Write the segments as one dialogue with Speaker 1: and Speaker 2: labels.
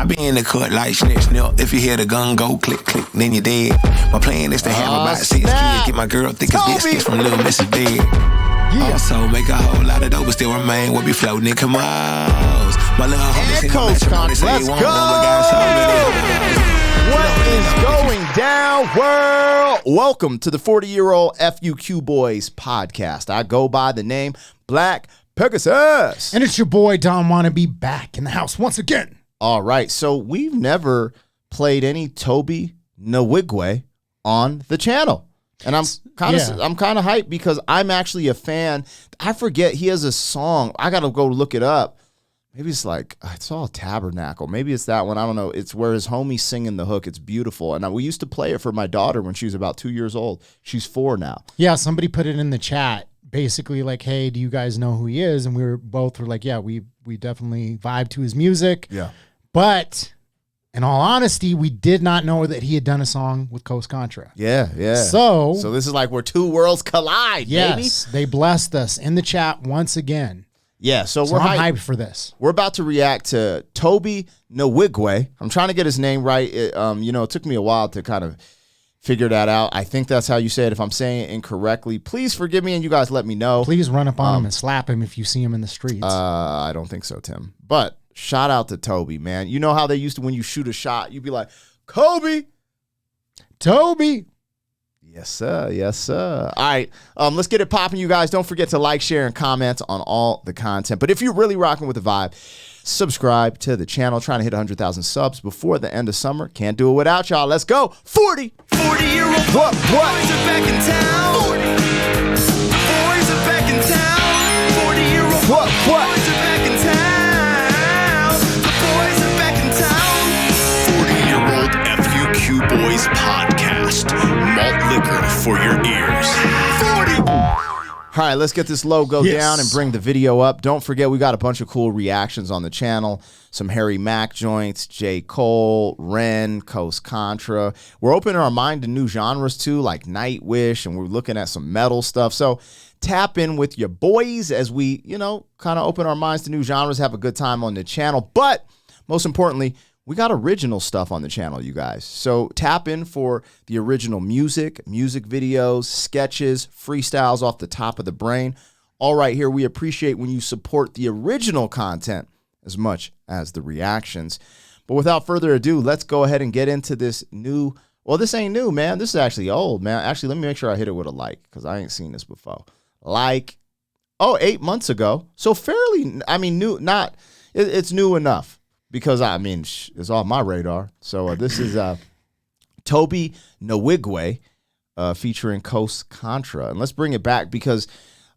Speaker 1: be in the cut like snip, snip. If you hear the gun go click, click, then you're dead. My plan is to have about 6 kids. Get my girl thick as biscuits from Little Mrs. Big. Yeah. Also make a whole lot of dough, but still remain. We'll be floating in Camos. My little homie seen my matrimony, say he won't one, but got so many.
Speaker 2: What is going down, world? Welcome to the 40-year-old FUQ Boys podcast. I go by the name Black Pegasus.
Speaker 3: And it's your boy, Don Wannabe, back in the house once again.
Speaker 2: All right, so we've never played any Toby Nwigwe on the channel. And I'm kind of hyped because I'm actually a fan. I forget he has a song. I got to go look it up. Maybe it's like, it's all Tabernacle. Maybe it's that one. I don't know. It's where his homie's singing the hook. It's beautiful. And we used to play it for my daughter when she was about 2 years old. She's 4 now.
Speaker 3: Yeah, somebody put it in the chat. Basically like, hey, do you guys know who he is? And we were like, yeah, we definitely vibe to his music.
Speaker 2: Yeah.
Speaker 3: But in all honesty, we did not know that he had done a song with CONTRA.
Speaker 2: Yeah, yeah.
Speaker 3: So
Speaker 2: this is like where two worlds collide,
Speaker 3: yes, baby. They blessed us in the chat once again.
Speaker 2: Yeah, so
Speaker 3: we're hyped for this.
Speaker 2: We're about to react to Toby Nwigwe. I'm trying to get his name right. It took me a while to kind of figure that out. I think that's how you say it. If I'm saying it incorrectly, please forgive me and you guys let me know.
Speaker 3: Please run up on him and slap him if you see him in the streets.
Speaker 2: I don't think so, Tim. But shout out to Toby, man. You know how they used to, when you shoot a shot, you'd be like, Kobe.
Speaker 3: Toby.
Speaker 2: Yes, sir. Yes, sir. All right, let's get it popping, you guys. Don't forget to like, share, and comment on all the content. But if you're really rocking with the vibe, subscribe to the channel. Trying to hit 100,000 subs before the end of summer. Can't do it without y'all. Let's go.
Speaker 4: 40-year-old
Speaker 2: what?
Speaker 4: Boys are back in town. 40. Boys are back in town. 40-year-old
Speaker 2: what?
Speaker 4: Boys are back in town. The boys are back in town.
Speaker 5: 40-year-old FUQ Boys podcast. Malt liquor for your ears.
Speaker 4: 40.
Speaker 2: All right, let's get this logo down and bring the video up. Don't forget, we got a bunch of cool reactions on the channel. Some Harry Mack joints, J. Cole, Ren, CONTRA. We're opening our mind to new genres too, like Nightwish, and we're looking at some metal stuff. So tap in with your boys as we, kind of open our minds to new genres, have a good time on the channel. But most importantly, we got original stuff on the channel, you guys. So tap in for the original music videos, sketches, freestyles off the top of the brain. All right here, we appreciate when you support the original content as much as the reactions. But without further ado, let's go ahead and get into this new, well, this ain't new, man. This is actually old, man. Actually, let me make sure I hit it with a like, because I ain't seen this before. 8 months ago. So fairly, new, it's new enough. Because, it's off my radar. So this is Toby Nwigwe featuring CONTRA. And let's bring it back because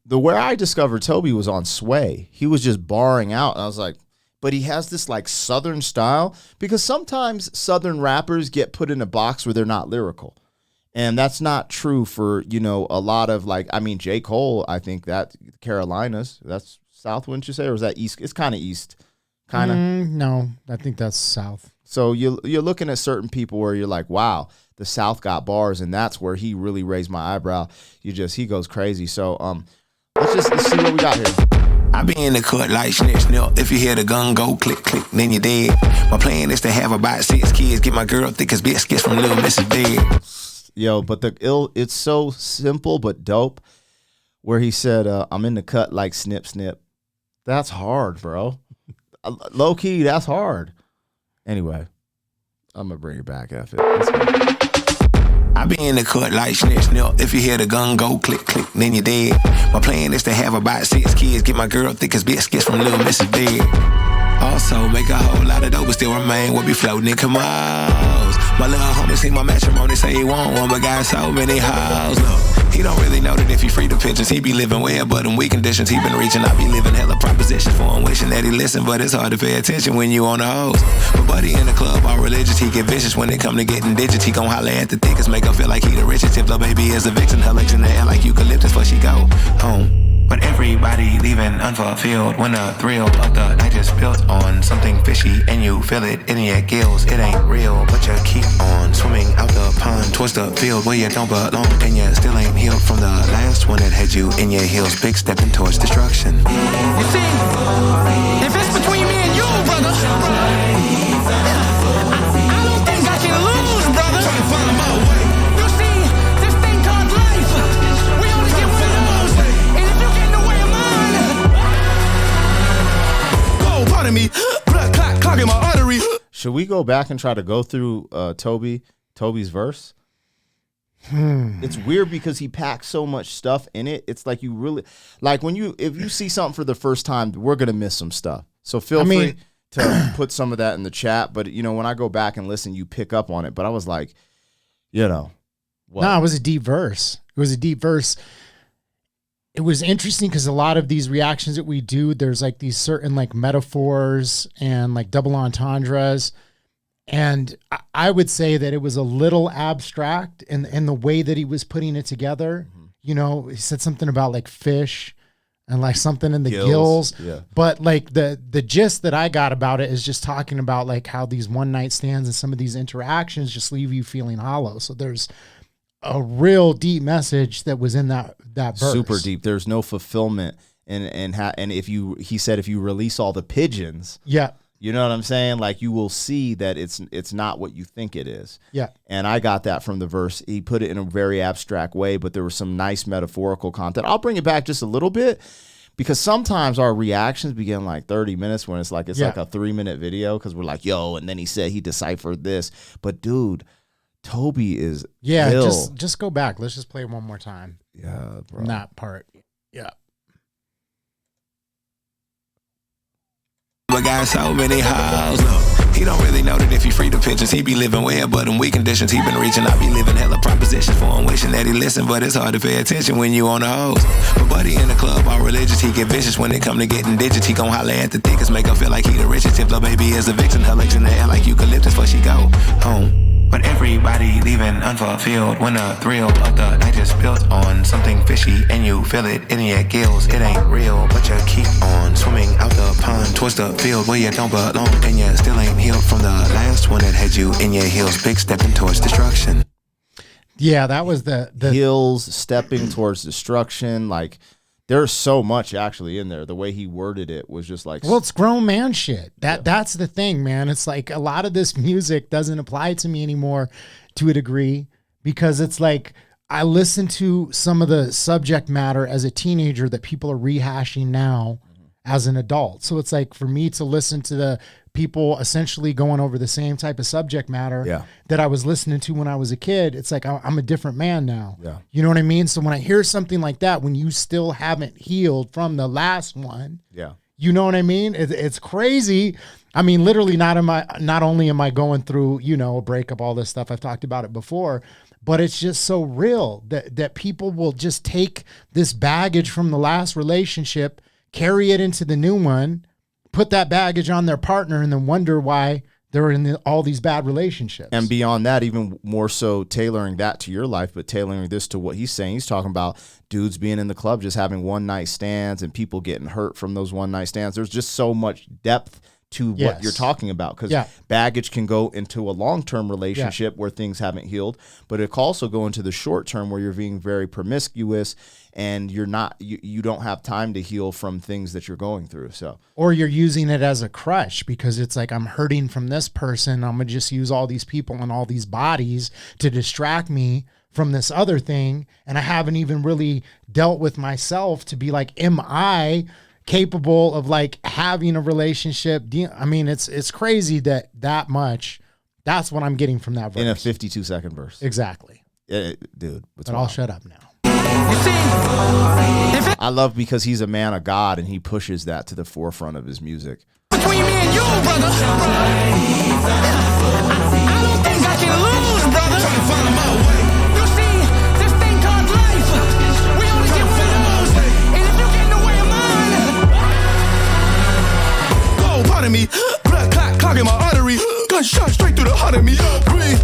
Speaker 2: where I discovered Toby was on Sway. He was just barring out. And I was like, but he has this like Southern style. Because sometimes Southern rappers get put in a box where they're not lyrical. And that's not true for, a lot of J. Cole, I think that Carolinas. That's South, wouldn't you say? Or is that East? It's kind of East. Kind of?
Speaker 3: No, I think that's South.
Speaker 2: So you're looking at certain people where you're like, wow, the South got bars, and that's where he really raised my eyebrow. He goes crazy. So let's see what we got here.
Speaker 1: I be in the cut like snip, snip. If you hear the gun go click, click, then you're dead. My plan is to have about 6 kids. Get my girl thick as biscuits from Little Mrs. Big.
Speaker 2: Yo, but it's so simple but dope. Where he said, I'm in the cut like snip, snip. That's hard, bro. Low key, that's hard. Anyway, I'm gonna bring it back after it. Let's go.
Speaker 1: I be in the cut like snip, snip. If you hear the gun go click, click, then you're dead. My plan is to have about 6 kids. Get my girl thick as biscuits from Little Mrs. Big. Also make a whole lot of dough, but still remain. We'll be floating in Camos. My little homie seen my matrimony, say he want one, but got so many hoes. Look, he don't really know that if he free the pictures, he be living well, but in weak conditions, he been reaching. I be living hella propositions for him, wishing that he listen, but it's hard to pay attention when you on the hose. But buddy in the club, all religious, he get vicious when it come to getting digits. He gon' holler at the thickest, make her feel like he the richest. Tip the baby is a vixen, her legs in the air like eucalyptus, before she go home. But everybody leaving unfulfilled when the thrill of the night just built on something fishy and you feel it in your gills. It ain't real, but you keep on swimming out the pond towards the field where you don't belong, and you still ain't healed from the last one that had you in your heels. Big stepping towards destruction.
Speaker 4: You see, if it's between me and you, brother,
Speaker 2: Should we go back and try to go through Toby's verse? It's weird because he packs so much stuff in it. It's like you really like if you see something for the first time, we're gonna miss some stuff. So feel free to put some of that in the chat. But when I go back and listen, you pick up on it. But I was like, what?
Speaker 3: No, it was a deep verse. It was a deep verse. It was interesting because a lot of these reactions that we do, there's like these certain like metaphors and like double entendres. And I would say that it was a little abstract in the way that he was putting it together. He said something about like fish and like something in the gills.
Speaker 2: Yeah.
Speaker 3: But like the gist that I got about it is just talking about like how these one night stands and some of these interactions just leave you feeling hollow. So there's a real deep message that was in that verse.
Speaker 2: Super deep. There's no fulfillment. And he said if you release all the pigeons.
Speaker 3: Yeah.
Speaker 2: You know what I'm saying? Like you will see that it's not what you think it is.
Speaker 3: Yeah.
Speaker 2: And I got that from the verse. He put it in a very abstract way, but there was some nice metaphorical content. I'll bring it back just a little bit because sometimes our reactions begin like 30 minutes when it's like a 3-minute video because we're like, yo, and then he said he deciphered this. But dude, Toby is ill.
Speaker 3: Just go back. Let's just play it one more time.
Speaker 2: Yeah, bro.
Speaker 3: From that part. Yeah.
Speaker 1: But got so many hoes, look. He don't really know that if he free the pigeons, he be living well, but in weak conditions, he been reaching. I be living hella propositions for him, wishing that he listen, but it's hard to pay attention when you on the hose. But buddy in the club, all religious, he get vicious when it come to getting digits. He gon' holler at the thickest, make her feel like he the richest. Tip the baby is a vixen, her legs in the air like eucalyptus, before she go home. But everybody leaving unfulfilled when the thrill of the night is built on something fishy and you feel it in your gills. It ain't real, but you keep on swimming out the pond towards the field where you don't belong, and you still ain't healed from the last one that had you in your heels, big stepping towards destruction.
Speaker 3: Yeah, that was the
Speaker 2: heels stepping towards destruction. Like there's so much actually in there. The way he worded it was just like,
Speaker 3: well, it's grown man shit. That's the thing, man. It's like a lot of this music doesn't apply to me anymore to a degree because it's like I listen to some of the subject matter as a teenager that people are rehashing now as an adult. So it's like for me to listen to the people essentially going over the same type of subject matter that I was listening to when I was a kid, it's like I'm a different man now.
Speaker 2: Yeah.
Speaker 3: You know what I mean? So when I hear something like that, when you still haven't healed from the last one, you know what I mean? It's crazy. I mean, literally not only am I going through, a breakup, all this stuff, I've talked about it before, but it's just so real that people will just take this baggage from the last relationship, carry it into the new one, put that baggage on their partner, and then wonder why they're in all these bad relationships.
Speaker 2: And beyond that, even more so tailoring that to your life, but tailoring this to what he's saying. He's talking about dudes being in the club, just having one-night stands and people getting hurt from those one-night stands. There's just so much depth to what you're talking about because baggage can go into a long-term relationship where things haven't healed, but it can also go into the short-term where you're being very promiscuous and you don't have time to heal from things that you're going through. So,
Speaker 3: or you're using it as a crutch because it's like I'm hurting from this person. I'm gonna just use all these people and all these bodies to distract me from this other thing, and I haven't even really dealt with myself to be like, am I capable of like having a relationship? I mean, it's crazy that much. That's what I'm getting from that verse
Speaker 2: in a 52-second verse.
Speaker 3: Exactly,
Speaker 2: dude.
Speaker 3: But I'll shut up now.
Speaker 2: I love because he's a man of God and he pushes that to the forefront of his music.
Speaker 4: Between me and you, brother, I don't think I can lose, brother. You see, this thing called life, we only get one of those, and if you get in the way of mine, oh, pardon me, blood clogging my artery, gunshot straight through the heart of me. Breathe,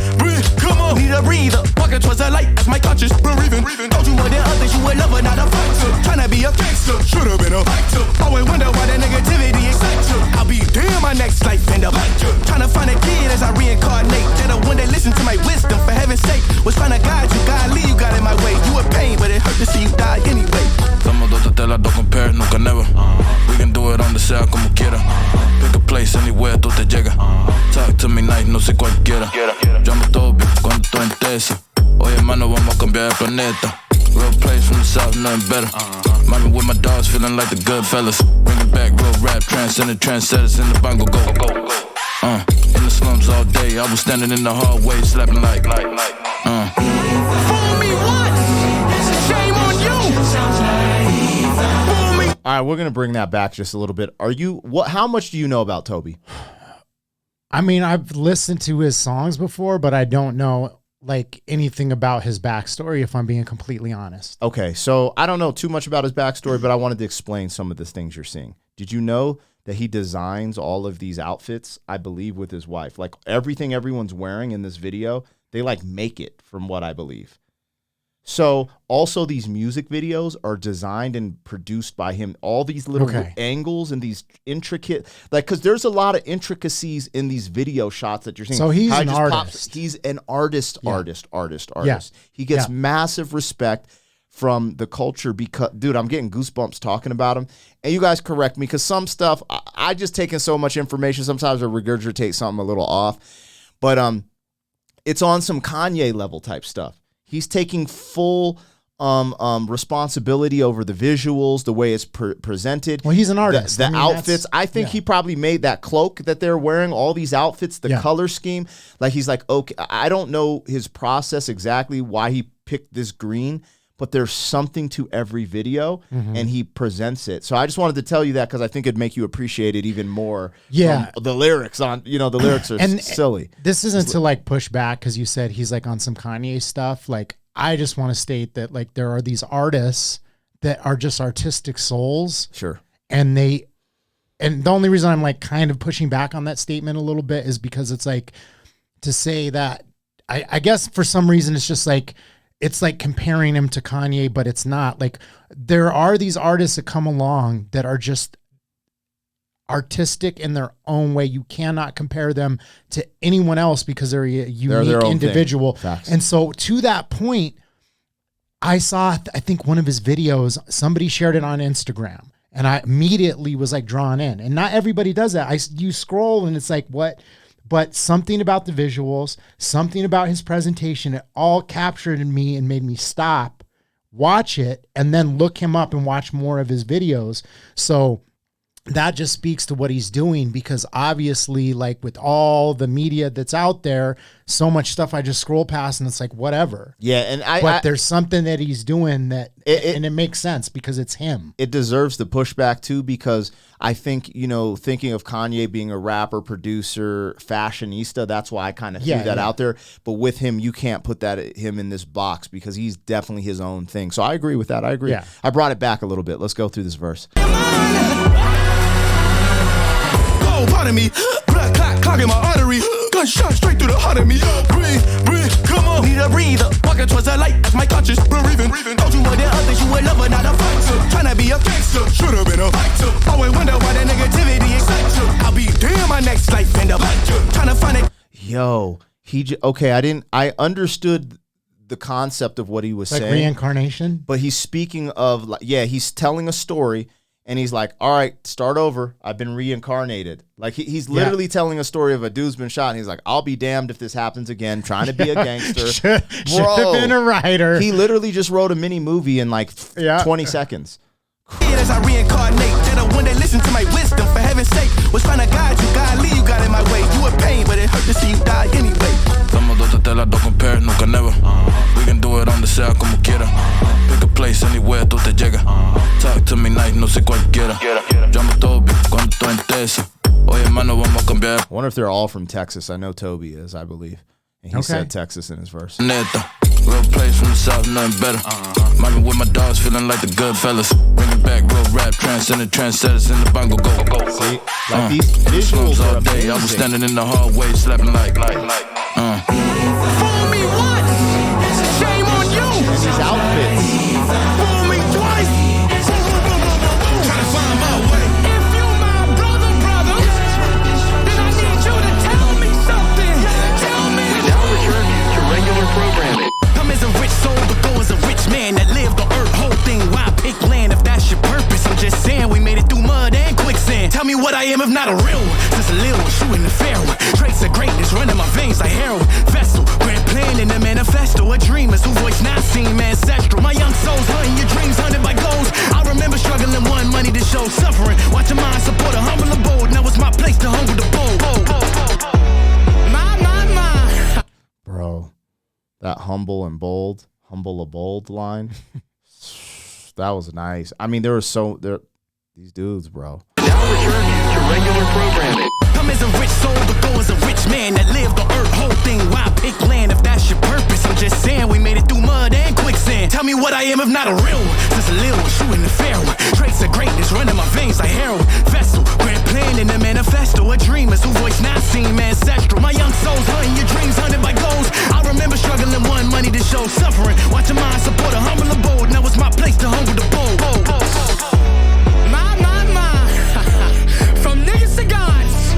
Speaker 4: come on, need a breather, walking towards the light as my conscience breathing. Told you more than others, you a lover, not a fighter. Tryna be a gangster, should've been a fighter. Always wonder why the negativity excites you. I'll be damn my next life in the biker. Tryna find a kid as I reincarnate. They're the one that listen to my wisdom, for heaven's sake. Was tryna guide you, godly, you got in my way. You a pain, but it hurt to see you die anyway.
Speaker 6: Somos dos telas, don't compare, nunca never. We can do it on the sea como quiera. Pick a place anywhere, tú te llega. Talk to me nice, no sé cualquiera. Llamo Toby cuando tú entesa. Oye, hermano, vamos a cambiar el planeta. Real place from the south, nothing better. Mommy with my dogs, feeling like the good fellas. Bringing back real rap, transcending trendsetters in the bongo, go. In the slum, day, I was standing in the hallway, slapping like. Fool me once, shame on you. Fool me.
Speaker 2: All right, we're gonna bring that back just a little bit. How much do you know about Toby?
Speaker 3: I mean, I've listened to his songs before, but I don't know like anything about his backstory, if I'm being completely honest.
Speaker 2: Okay, so I don't know too much about his backstory, but I wanted to explain some of the things you're seeing. Did you know that he designs all of these outfits, I believe, with his wife? Like everything everyone's wearing in this video, they like make it, from what I believe. So also these music videos are designed and produced by him. All these little angles and these intricate, like, because there's a lot of intricacies in these video shots that you're seeing.
Speaker 3: So he's an artist.
Speaker 2: He's an artist.
Speaker 3: Yeah.
Speaker 2: He gets massive respect from the culture because, dude, I'm getting goosebumps talking about him. And you guys correct me, because some stuff, I just taking so much information, sometimes I regurgitate something a little off. But it's on some Kanye level type stuff. He's taking full responsibility over the visuals, the way it's presented.
Speaker 3: Well, he's an artist.
Speaker 2: The outfits. I think he probably made that cloak that they're wearing, all these outfits, the color scheme. Like, he's like, okay, I don't know his process exactly, why he picked this green, but there's something to every video, and he presents it. So I just wanted to tell you that because I think it'd make you appreciate it even more.
Speaker 3: Yeah.
Speaker 2: The lyrics the lyrics are silly.
Speaker 3: This isn't to like push back because you said he's like on some Kanye stuff. Like, I just want to state that like there are these artists that are just artistic souls.
Speaker 2: Sure.
Speaker 3: And the only reason I'm like kind of pushing back on that statement a little bit is because it's like to say that I guess for some reason it's just like, it's like comparing him to Kanye, but it's not. Like, there are these artists that come along that are just artistic in their own way. You cannot compare them to anyone else because they're a unique individual. And so to that point, I saw, I think one of his videos, somebody shared it on Instagram, and I immediately was like drawn in. And not everybody does that. You scroll and it's like, what? But something about the visuals, something about his presentation, it all captured in me and made me stop, watch it, and then look him up and watch more of his videos. So that just speaks to what he's doing, because obviously, like with all the media that's out there, so much stuff I just scroll past and it's like, whatever.
Speaker 2: Yeah. And
Speaker 3: but there's something that he's doing that, and it makes sense because it's him.
Speaker 2: It deserves the pushback too, because I think, thinking of Kanye being a rapper, producer, fashionista, that's why I kind of threw that out there. But with him, you can't put him in this box because he's definitely his own thing. So I agree with that. I agree. Yeah. I brought it back a little bit. Let's go through this verse.
Speaker 4: Pardon me, blood clogging my artery, gunshot straight through the heart of me. Breathe, come on, need a breather. Walking towards the light, that's my conscience. Breathing, told you more than others, you a lover, not a fighter. Tryna be a gangster, should've been a fighter. Always wonder why the negativity excites you. I'll be damn my next life in the bite. Tryna find it.
Speaker 2: Yo, I understood the concept of what he was saying.
Speaker 3: Reincarnation?
Speaker 2: But he's speaking of, he's telling a story. And he's like, all right, start over. I've been reincarnated. Like, he's literally telling a story of a dude's been shot. And he's like, I'll be damned if this happens again. Trying to be a gangster.
Speaker 3: Should have been a writer.
Speaker 2: He literally just wrote a mini movie in like 20 seconds.
Speaker 4: As I reincarnate, that one that listen to my wisdom, for heaven's sake, was trying to guide you, godly, you got in my way. You in pain, but it hurt to see you die anyway.
Speaker 6: Estamos dos telas, don't compare, nunca never. We can do it on the sea como quiera. Pick a place anywhere, tú te llega. Talk to me nice, no sé cualquiera. Llamo Toby, cuando estoy en tesis. Oye, hermano, vamos a cambiar.
Speaker 2: I wonder if they're all from Texas. I know Toby is, I believe. And he said Texas in his verse.
Speaker 6: Neta, real place from the south, nothing better. Mobbing with my dogs, feeling like the good fellas. Bringing back real rap, transcending trendsetters in the bongo, go.
Speaker 2: See, like these visuals
Speaker 6: all day, I was standing in the hallway, slapping like.
Speaker 4: Fool me once, shame on you.
Speaker 2: And these outfits.
Speaker 4: Fool me twice. Trying to find my way. If you my brother, then I need you to tell me something. Tell me.
Speaker 5: Now return to regular programming.
Speaker 4: Come as a rich soul, but go as a rich man that lived the earth. Whole thing, why pick land if that's your purpose? I'm just saying we made it through mud and quicksand. Tell me what I am if not a real one. Since a little one, shooting the fair one. Traits of greatness running my veins like heroin. Vessel, grand plan in the manifesto. A dreamers who voice not seen ancestral. My young souls hunting your dreams, hunted by goals. I remember struggling, one money to show suffering. Watch your mind support a humble abode. Now it's my place to humble the bold. My
Speaker 2: That humble a bold line. That was nice. I mean, these dudes, bro.
Speaker 4: Now return you to regular programming. Come as a rich soul, but go as a rich man that lived the earth. Whole thing, why pick land if that's your purpose? I'm just saying we made it through mud and quicksand. Tell me what I am if not a real one. Since a little one, shooting the fair one. Traits of greatness running my veins like heroin. Vessel, grand plan in the manifesto. A dreamers who voice not seen ancestral. My young souls hunting your dreams, hunted by goals. I remember struggling, one money to show suffering. Watch your mind support a humble abode. Now it's my place to humble the bold. From niggas to gods.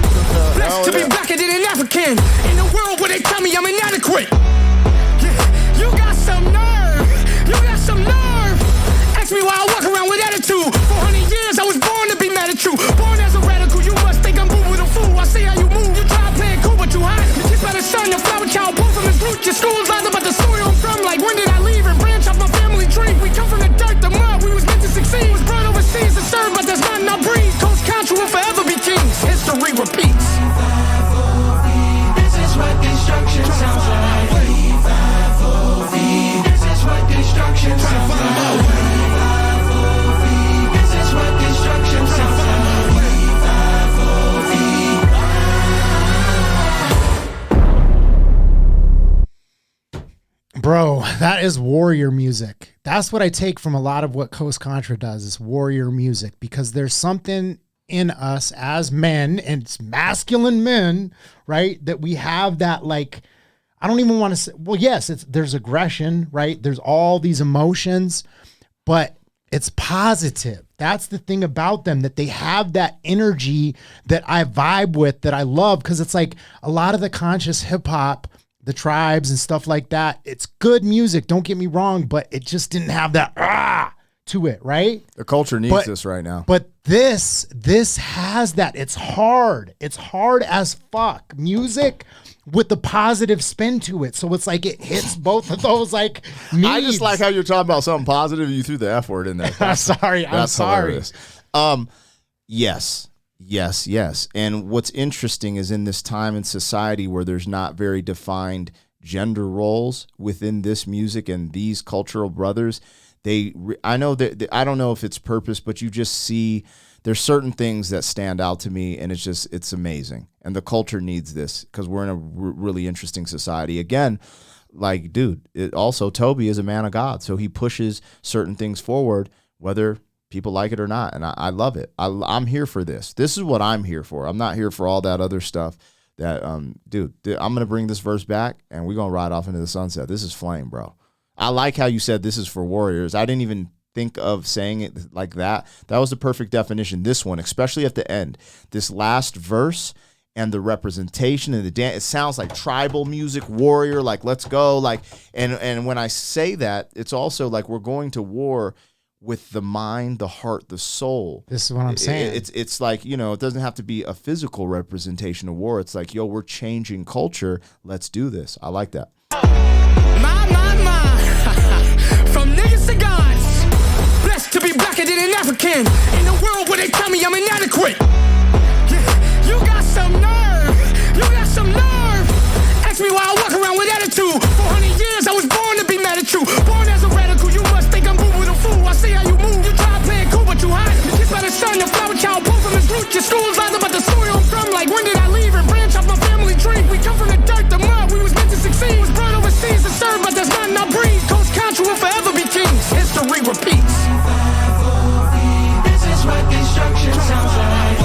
Speaker 4: Blessed to be blacker than an African. In a world where they tell me I'm inadequate. Yeah, you got some nerve. You got some nerve. Ask me why I walk around with attitude. 400 years I was born to be mad at you. Born as a radical, you must think I'm moving with a fool. I see how you move. You try playing cool, but you hot. You kissed by the sun, your flower child pulled from his root. Your school's lies about the soil I'm from. Like when did I leave and branch off my family tree? We come from the dirt, the mud. We was meant to succeed. Was brought overseas to serve, but that's not in our breed. CONTRA will forever be kings. History repeats. This is what destruction sounds like. This is what destruction sounds like. This is what destruction sounds like.
Speaker 3: Bro, that is warrior music. That's what I take from a lot of what CONTRA does is warrior music, because there's something in us as men, and it's masculine men, right? That we have that, like, I don't even want to say, well, yes, there's aggression, right? There's all these emotions, but it's positive. That's the thing about them, that they have that energy that I vibe with, that I love, because it's like a lot of the conscious hip hop, the tribes and stuff like that, it's good music, don't get me wrong, but it just didn't have that to it, right?
Speaker 2: The culture needs this right now.
Speaker 3: But this has that. It's hard. It's hard as fuck. Music with the positive spin to it. So it's like it hits both of those like needs.
Speaker 2: I just like how you're talking about something positive. You threw the F word in there.
Speaker 3: I'm sorry.
Speaker 2: Hilarious. Yes. And what's interesting is in this time in society where there's not very defined gender roles within this music and these cultural brothers, I know that I don't know if it's purpose, but you just see there's certain things that stand out to me, and it's amazing. And the culture needs this because we're in a really interesting society. Again, like, dude, Toby is a man of God, so he pushes certain things forward, whether people like it or not, and I love it. I'm here for this. This is what I'm here for. I'm not here for all that other stuff. That dude, I'm gonna bring this verse back, and we're gonna ride off into the sunset. This is flame, bro. I like how you said this is for warriors. I didn't even think of saying it like that. That was the perfect definition. This one, especially at the end, this last verse and the representation and the dance, it sounds like tribal music, warrior, like let's go, like, and when I say that, it's also like we're going to war with the mind, the heart, the soul.
Speaker 3: This is what I'm saying.
Speaker 2: It's like, you know, it doesn't have to be a physical representation of war. It's like, yo, we're changing culture. Let's do this. I like that.
Speaker 4: From niggas to gods. Blessed to be blacker than an African. In a world where they tell me I'm inadequate. Yeah, you got some nerve. You got some nerve. Ask me why I walk around with attitude. 400 years I was born to be mad at you. Born as a radical, you must think I'm moving with a fool. I see how you move. You try playing cool, but you hot. You kissed by the sun, your flower child pulled from his root. Your school's lies about the soil I'm from. Like when did I leave and branch off my family tree? We come from the dirt, the mud. We was meant to succeed. Was brought overseas to serve, but that's not in our breed. CONTRA will forever be kings. History repeats. This is what destruction sounds like.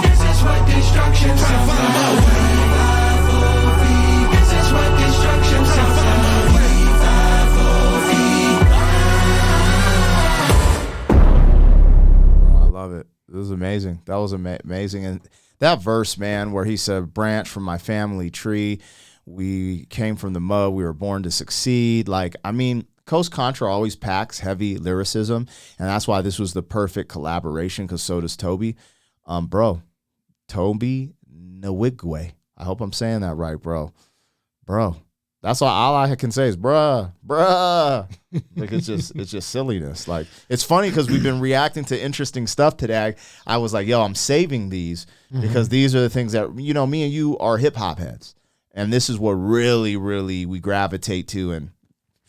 Speaker 4: This is what destruction sounds like. This is what destruction sounds like.
Speaker 2: I love it. This was amazing. That was amazing. And that verse, man, where he said, branch from my family tree. We came from the mud. We were born to succeed. Like, I mean, CONTRA always packs heavy lyricism, and that's why this was the perfect collaboration, because so does Toby. Bro, Toby Nwigwe. I hope I'm saying that right, bro. That's all I can say is bruh. Like it's just silliness. Like it's funny because we've been reacting to interesting stuff today. I was like, yo, I'm saving these because these are the things that, you know, me and you are hip hop heads. And this is what really, really we gravitate to. And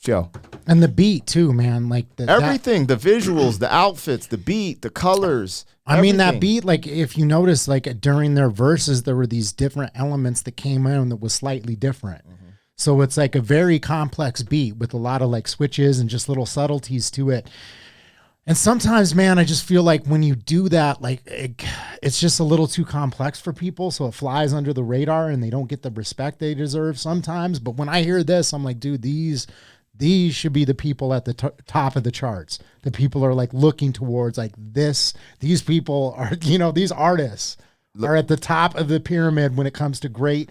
Speaker 2: show.
Speaker 3: And the beat too, man. Like
Speaker 2: everything, the visuals, the outfits, the beat, the colors.
Speaker 3: I mean, that beat, like if you notice, like during their verses, there were these different elements that came in that was slightly different. So it's like a very complex beat with a lot of like switches and just little subtleties to it. And sometimes, man, I just feel like when you do that, like it's just a little too complex for people. So it flies under the radar and they don't get the respect they deserve sometimes. But when I hear this, I'm like, dude, these should be the people at the top of the charts. The people are like looking towards like this. These people are, these artists are at the top of the pyramid when it comes to great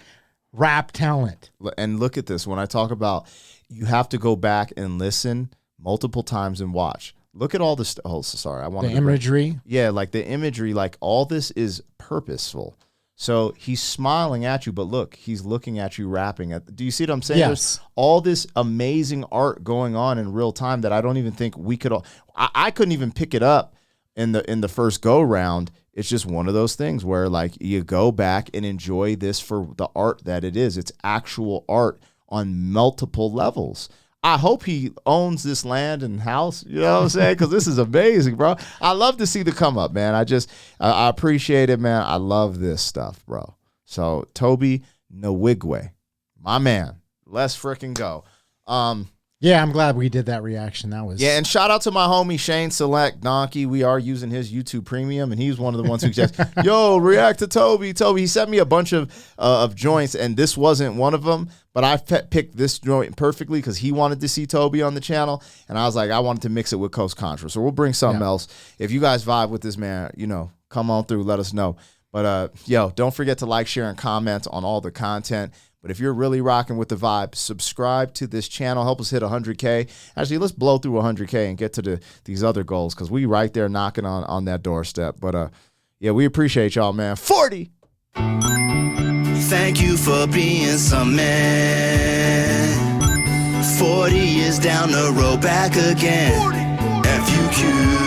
Speaker 3: rap talent.
Speaker 2: And look at this. When I talk about you have to go back and listen multiple times and watch. Look at all this. Oh, sorry. I want
Speaker 3: the imagery.
Speaker 2: Yeah, like the imagery, like all this is purposeful. So he's smiling at you, but look, he's looking at you rapping. Do you see what I'm saying?
Speaker 3: Yes.
Speaker 2: There's all this amazing art going on in real time that I don't even think we could. I couldn't even pick it up in the first go round. It's just one of those things where like you go back and enjoy this for the art that it is. It's actual art on multiple levels. I hope he owns this land and house, you know what I'm saying? Because this is amazing, bro. I love to see the come up, man. I appreciate it, man. I love this stuff, bro. So Toby Nwigwe, my man. Let's freaking go.
Speaker 3: Yeah, I'm glad we did that reaction. That was
Speaker 2: and shout out to my homie Shane Select Donkey. We are using his YouTube Premium, and he's one of the ones who just yo react to Toby. He sent me a bunch of joints, and this wasn't one of them. But I picked this joint perfectly because he wanted to see Toby on the channel, and I was like, I wanted to mix it with CONTRA. So we'll bring something else. If you guys vibe with this, man, come on through, let us know. But don't forget to like, share, and comment on all the content. But if you're really rocking with the vibe, subscribe to this channel. Help us hit 100K. Actually, let's blow through 100K and get to these other goals because we right there knocking on that doorstep. But, we appreciate y'all, man. 40!
Speaker 4: Thank you for being some man. 40 years down the road, back again. FUQ.